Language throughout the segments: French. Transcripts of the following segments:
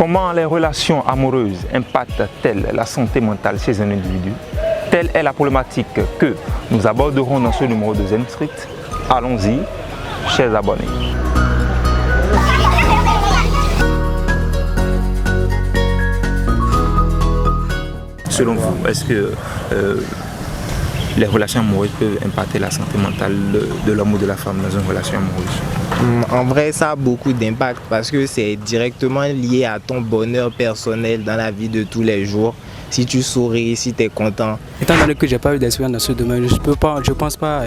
Comment les relations amoureuses impactent-elles la santé mentale chez un individu? Telle est la problématique que nous aborderons dans ce numéro de Zen Street. Allons-y, chers abonnés. Selon vous, est-ce que les relations amoureuses peuvent impacter la santé mentale de l'homme ou de la femme dans une relation amoureuse? En vrai, ça a beaucoup d'impact parce que c'est directement lié à ton bonheur personnel dans la vie de tous les jours. Si tu souris, si tu es content. Étant donné que je n'ai pas eu d'expérience dans ce domaine, je ne pense pas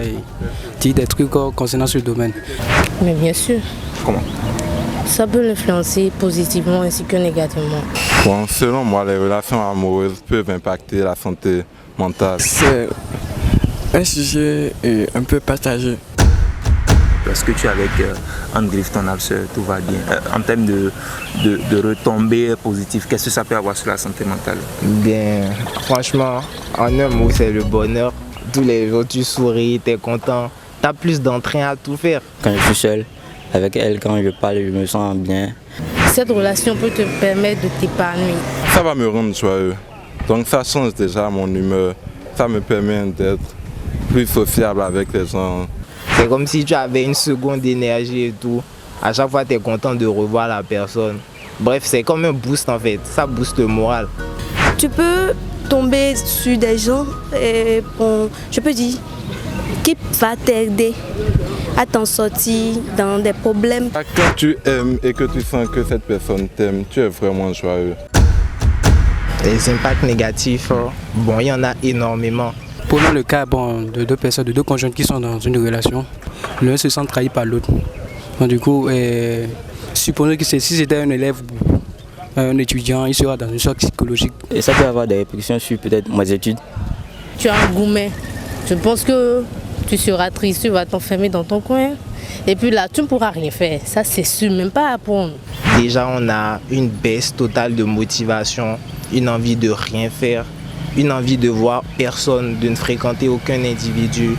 dire des trucs concernant ce domaine. Mais bien sûr. Comment? Ça peut l'influencer positivement ainsi que négativement. Bon, selon moi, les relations amoureuses peuvent impacter la santé mentale. C'est un sujet un peu partagé. Parce que tu es avec Anne Grifton, tout va bien. En termes de retombées positives, qu'est-ce que ça peut avoir sur la santé mentale? Bien, franchement, en un mot, c'est le bonheur. Tous les jours, tu souris, tu es content. Tu as plus d'entrain à tout faire. Quand je suis seul, avec elle, quand je parle, je me sens bien. Cette relation peut te permettre de t'épanouir. Ça va me rendre joyeux. Donc ça change déjà mon humeur. Ça me permet d'être plus sociable avec les gens. C'est comme si tu avais une seconde d'énergie et tout. À chaque fois, tu es content de revoir la personne. Bref, c'est comme un boost en fait. Ça booste le moral. Tu peux tomber sur des gens, je peux dire, qui va t'aider à t'en sortir dans des problèmes. Quand tu aimes et que tu sens que cette personne t'aime, tu es vraiment joyeux. Les impacts négatifs, bon, il y en a énormément. Prenons le cas de deux personnes, de deux conjoints qui sont dans une relation. L'un se sent trahi par l'autre. Donc, du coup, supposons que si c'était un élève, un étudiant, il sera dans une choc psychologique. Et ça peut avoir des répercussions sur peut-être mes études. Tu as un gourmet. Je pense que tu seras triste, tu vas t'enfermer dans ton coin. Et puis là, tu ne pourras rien faire. Ça, c'est sûr, même pas apprendre. Déjà, on a une baisse totale de motivation, une envie de rien faire, une envie de voir personne, de ne fréquenter aucun individu.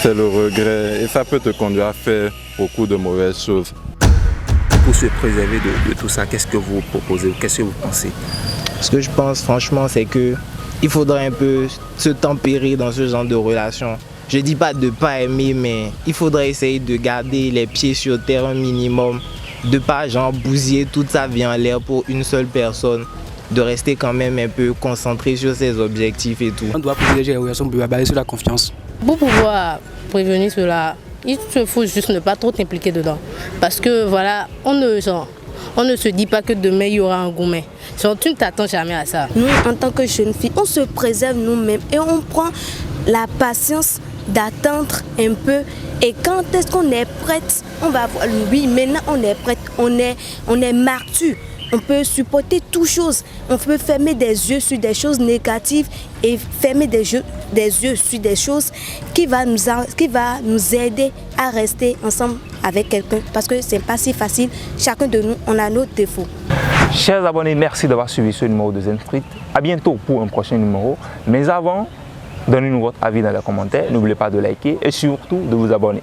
C'est le regret et ça peut te conduire à faire beaucoup de mauvaises choses. Pour se préserver de tout ça, qu'est-ce que vous proposez? Qu'est-ce que vous pensez? Ce que je pense franchement, c'est qu'il faudrait un peu se tempérer dans ce genre de relation. Je ne dis pas de ne pas aimer, mais il faudrait essayer de garder les pieds sur terre un minimum, de ne pas genre bousiller toute sa vie en l'air pour une seule personne, de rester quand même un peu concentré sur ses objectifs et tout. On doit privilégier les relations basées sur la confiance. Pour pouvoir prévenir cela, il te faut juste ne pas trop t'impliquer dedans. Parce que voilà, on ne se dit pas que demain il y aura un gourmet. Tu ne t'attends jamais à ça. Nous, en tant que jeunes filles, on se préserve nous-mêmes et on prend la patience d'attendre un peu. Et quand est-ce qu'on est prête, on va voir, oui, maintenant on est prête, on est martyr. On peut supporter toutes choses. On peut fermer des yeux sur des choses négatives et fermer des yeux sur des choses qui va nous aider à rester ensemble avec quelqu'un. Parce que c'est pas si facile. Chacun de nous, on a nos défauts. Chers abonnés, merci d'avoir suivi ce numéro de Zen Street. À bientôt pour un prochain numéro. Mais avant, donnez-nous votre avis dans les commentaires. N'oubliez pas de liker et surtout de vous abonner.